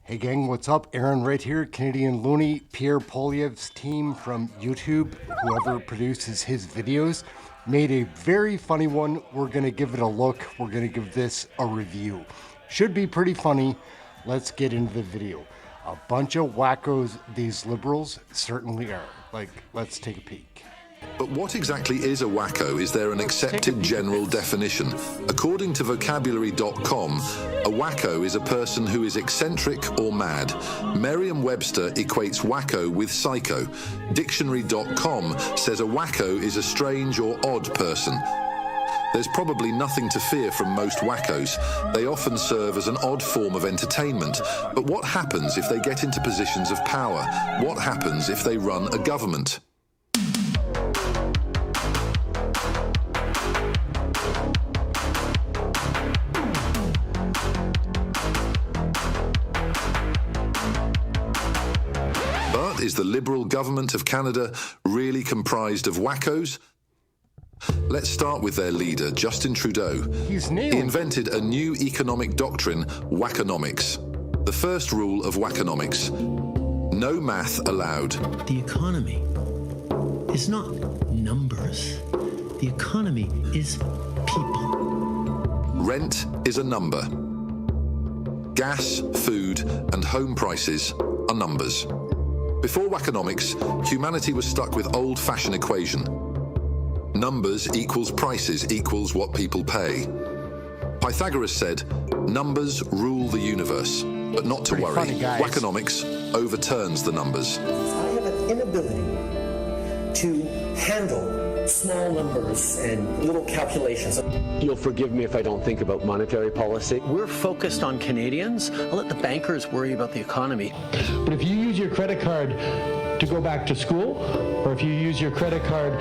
Hey gang, what's up? Aaron right here, Canadian Looney, Pierre Poilievre's team from YouTube, whoever produces his videos, made a very funny one. We're gonna give it a look. We're gonna give this a review. Should be pretty funny. Let's get into the video. A bunch of wackos, these liberals certainly are. Like, let's take a peek. But what exactly is a wacko? Is there an accepted general definition? According to vocabulary.com, a wacko is a person who is eccentric or mad. Merriam-Webster equates wacko with psycho. Dictionary.com says a wacko is a strange or odd person. There's probably nothing to fear from most wackos. They often serve as an odd form of entertainment. But what happens if they get into positions of power? What happens if they run a government? But is the Liberal government of Canada really comprised of wackos? Let's start with their leader, Justin Trudeau. He invented a new economic doctrine, wackonomics. The first rule of wackonomics: no math allowed. The economy is not numbers. The economy is people. Rent is a number. Gas, food, and home prices are numbers. Before wackonomics, humanity was stuck with old-fashioned equation. Numbers equals prices equals what people pay. Pythagoras said, numbers rule the universe, but not to worry. Wackonomics overturns the numbers. I have an inability to handle small numbers and little calculations. You'll forgive me if I don't think about monetary policy. We're focused on Canadians. I'll let the bankers worry about the economy. But if you use your credit card to go back to school, or if you use your credit card,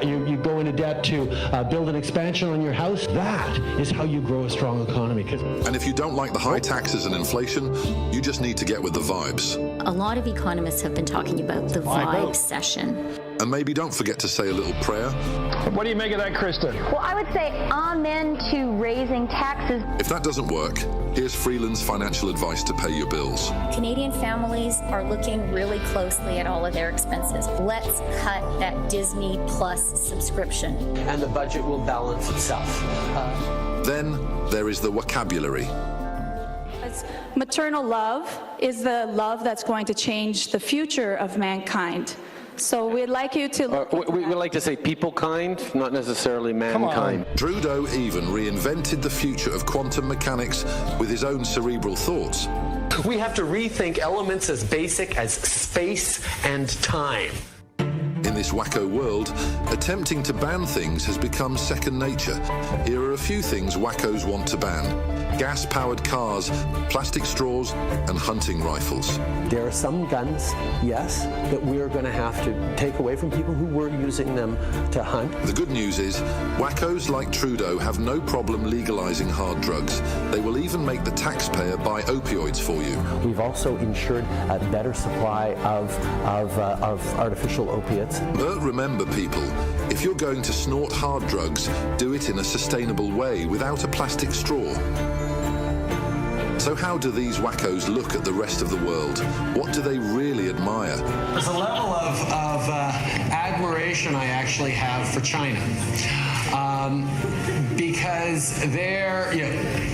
you go into debt to build an expansion on your house, that is how you grow a strong economy. And if you don't like the high taxes and inflation, you just need to get with the vibes. A lot of economists have been talking about the vibe session. And maybe don't forget to say a little prayer. What do you make of that, Krista? Well, I would say amen to raising taxes. If that doesn't work, here's Freeland's financial advice to pay your bills. Canadian families are looking really closely at all of their expenses. Let's cut that Disney Plus subscription. And the budget will balance itself. Then there is the vocabulary. Maternal love is the love that's going to change the future of mankind. So we'd like you to we would like to say people kind, not necessarily mankind. Trudeau even reinvented the future of quantum mechanics with his own cerebral thoughts. We have to rethink elements as basic as space and time. In this wacko world, attempting to ban things has become second nature. Here are a few things wackos want to ban: gas-powered cars, plastic straws, and hunting rifles. There are some guns, yes, that we're going to have to take away from people who were using them to hunt. The good news is, wackos like Trudeau have no problem legalizing hard drugs. They will even make the taxpayer buy opioids for you. We've also ensured a better supply of artificial opiates. But remember, people, if you're going to snort hard drugs, do it in a sustainable way without a plastic straw. So how do these wackos look at the rest of the world? What do they really admire? There's a level of admiration I actually have for China. Because their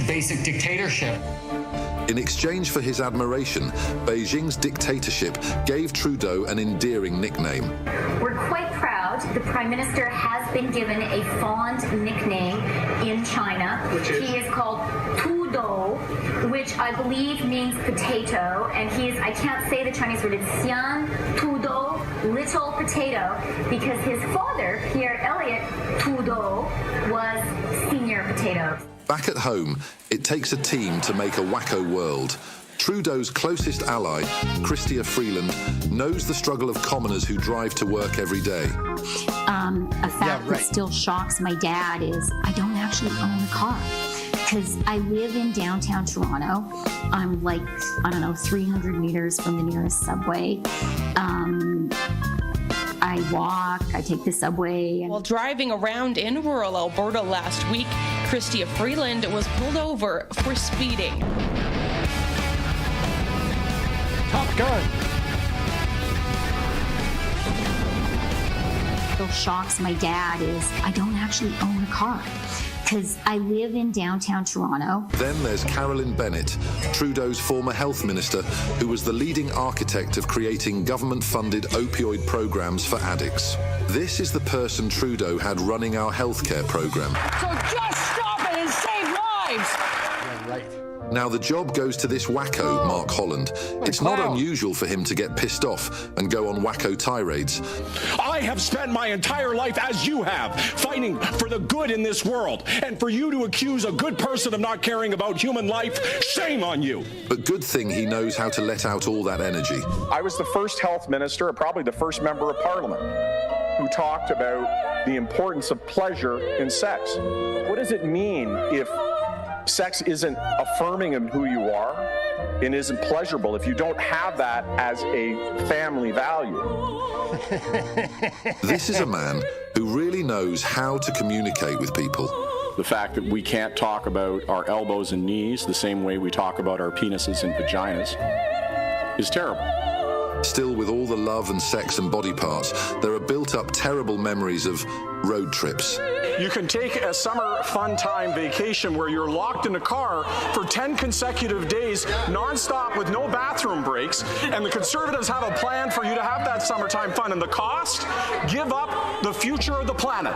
basic dictatorship. In exchange for his admiration, Beijing's dictatorship gave Trudeau an endearing nickname. We're quite proud the Prime Minister has been given a fond nickname in China. He is called Trudeau, which I believe means potato, and I can't say the Chinese word, it's Xian Trudeau, little potato, because his father, Pierre Trudeau, was senior potato. Back at home, it takes a team to make a wacko world. Trudeau's closest ally, Chrystia Freeland, knows the struggle of commoners who drive to work every day. A fact that still shocks my dad is I don't actually own a car. Because I live in downtown Toronto. I'm like, 300 meters from the nearest subway. I walk, I take the subway. While driving around in rural Alberta last week, Chrystia Freeland was pulled over for speeding. Top Gun. What shocks my dad is I don't actually own a car because I live in downtown Toronto. Then there's Carolyn Bennett, Trudeau's former health minister, who was the leading architect of creating government-funded opioid programs for addicts. This is the person Trudeau had running our healthcare program. So just stop it and save lives! Yeah, right. Now the job goes to this wacko, Mark Holland. It's not unusual for him to get pissed off and go on wacko tirades. I have spent my entire life, as you have, fighting for the good in this world. And for you to accuse a good person of not caring about human life, shame on you. But good thing he knows how to let out all that energy. I was the first health minister, probably the first member of parliament, who talked about the importance of pleasure in sex. What does it mean if sex isn't affirming of who you are and isn't pleasurable if you don't have that as a family value? This is a man who really knows how to communicate with people. The fact that we can't talk about our elbows and knees the same way we talk about our penises and vaginas is terrible. Still, with all the love and sex and body parts, there are built up terrible memories of road trips. You can take a summer fun time vacation where you're locked in a car for 10 consecutive days, nonstop with no bathroom breaks, and the Conservatives have a plan for you to have that summertime fun. And the cost? Give up the future of the planet,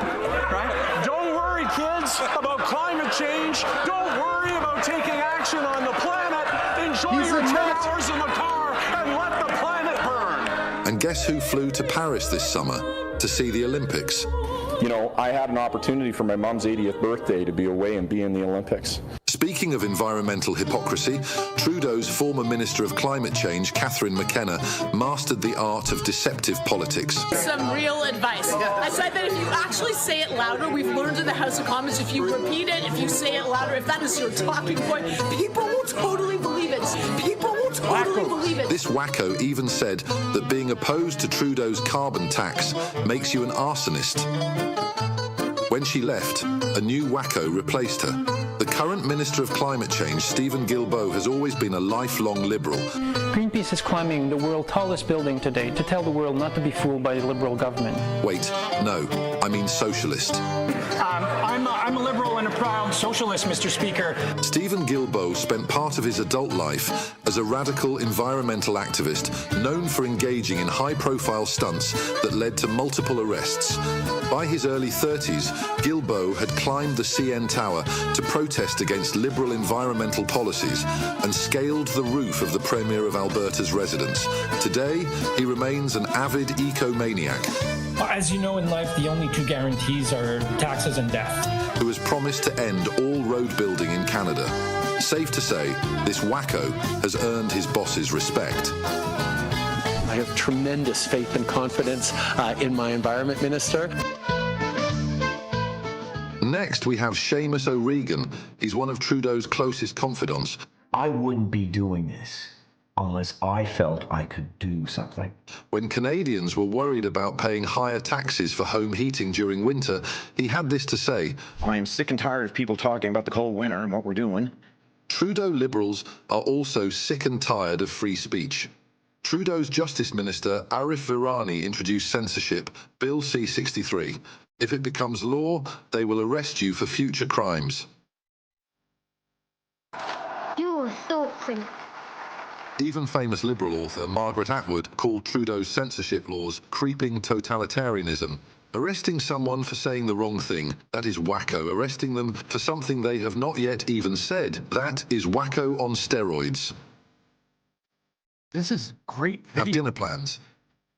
right? Don't worry, kids, about climate change. Don't worry about taking action on the planet. Enjoy your 10 hours in the car and let the planet burn. And guess who flew to Paris this summer to see the Olympics? You know, I had an opportunity for my mom's 80th birthday to be away and be in the Olympics. Speaking of environmental hypocrisy, Trudeau's former Minister of Climate Change, Catherine McKenna, mastered the art of deceptive politics. Some real advice. I said that if you actually say it louder, we've learned in the House of Commons, if you repeat it, if you say it louder, if that is your talking point, people will totally believe it. People will totally believe it. This wacko even said that being opposed to Trudeau's carbon tax makes you an arsonist. When she left, a new wacko replaced her. The current Minister of Climate Change, Stephen Guilbeault, has always been a lifelong Liberal. Greenpeace is climbing the world's tallest building today to tell the world not to be fooled by the Liberal government. Wait, no, I mean socialist. I'm a Liberal and a proud socialist, Mr. Speaker. Stephen Guilbeault spent part of his adult life as a radical environmental activist known for engaging in high-profile stunts that led to multiple arrests. By his early 30s, Guilbeault had climbed the CN Tower to protest against Liberal environmental policies and scaled the roof of the Premier of Alberta's residence. Today, he remains an avid eco-maniac. As you know, in life, the only two guarantees are taxes and death. Who has promised to end all road building in Canada. Safe to say, this wacko has earned his boss's respect. I have tremendous faith and confidence in my environment minister. Next, we have Seamus O'Regan. He's one of Trudeau's closest confidants. I wouldn't be doing this unless I felt I could do something. When Canadians were worried about paying higher taxes for home heating during winter, he had this to say. I am sick and tired of people talking about the cold winter and what we're doing. Trudeau Liberals are also sick and tired of free speech. Trudeau's Justice Minister, Arif Virani, introduced censorship, Bill C-63. If it becomes law, they will arrest you for future crimes. You are so crazy. Even famous Liberal author Margaret Atwood called Trudeau's censorship laws creeping totalitarianism. Arresting someone for saying the wrong thing, that is wacko. Arresting them for something they have not yet even said, that is wacko on steroids. This is great video. Have dinner plans.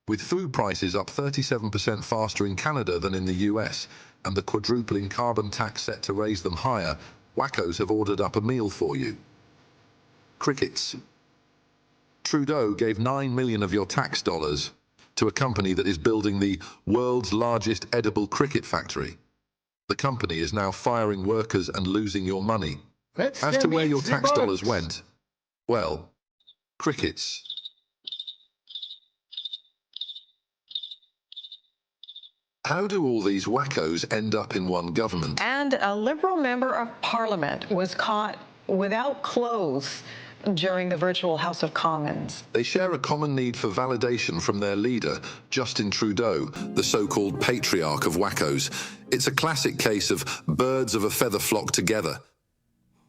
With food prices up 37% faster in Canada than in the US, and the quadrupling carbon tax set to raise them higher, wackos have ordered up a meal for you. Crickets. Trudeau gave $9 million of your tax dollars to a company that is building the world's largest edible cricket factory. The company is now firing workers and losing your money. As to where your tax dollars went, well, crickets. How do all these wackos end up in one government? And a Liberal member of Parliament was caught without clothes during the virtual House of Commons. They share a common need for validation from their leader, Justin Trudeau, the so-called patriarch of wackos. It's a classic case of birds of a feather flock together.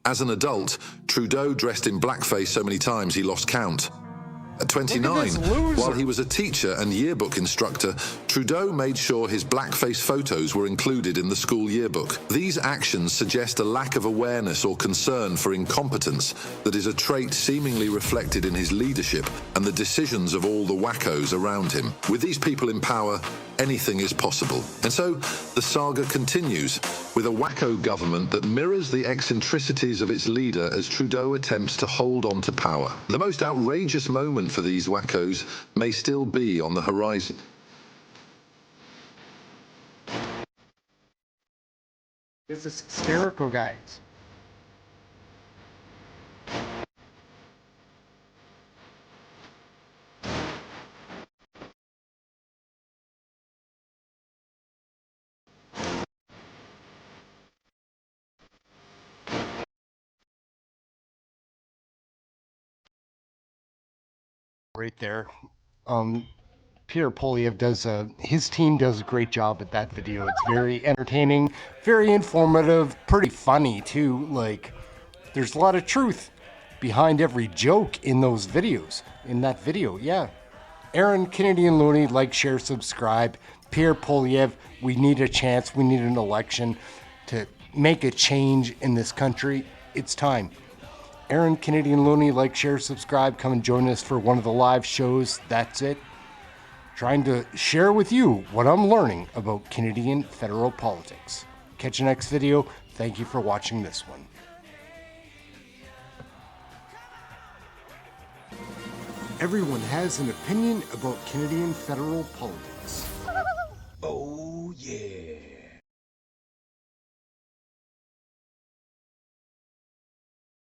As an adult, Trudeau dressed in blackface so many times he lost count. At 29, while he was a teacher and yearbook instructor, Trudeau made sure his blackface photos were included in the school yearbook. These actions suggest a lack of awareness or concern for incompetence that is a trait seemingly reflected in his leadership and the decisions of all the wackos around him. With these people in power, anything is possible. And so the saga continues with a wacko government that mirrors the eccentricities of its leader as Trudeau attempts to hold on to power. The most outrageous moment for these wackos may still be on the horizon. This is hysterical, guys. Right there. Pierre Poilievre does his team does a great job at that video. It's very entertaining, very informative, pretty funny too. Like, there's a lot of truth behind every joke in those videos. In that video, yeah. Aaron, Canadian Looney, like, share, subscribe. Pierre Poilievre, we need a chance. We need an election to make a change in this country. It's time. Aaron, Canadian Looney, like, share, subscribe. Come and join us for one of the live shows. That's it. Trying to share with you what I'm learning about Canadian federal politics. Catch you next video. Thank you for watching this one. Everyone has an opinion about Canadian federal politics.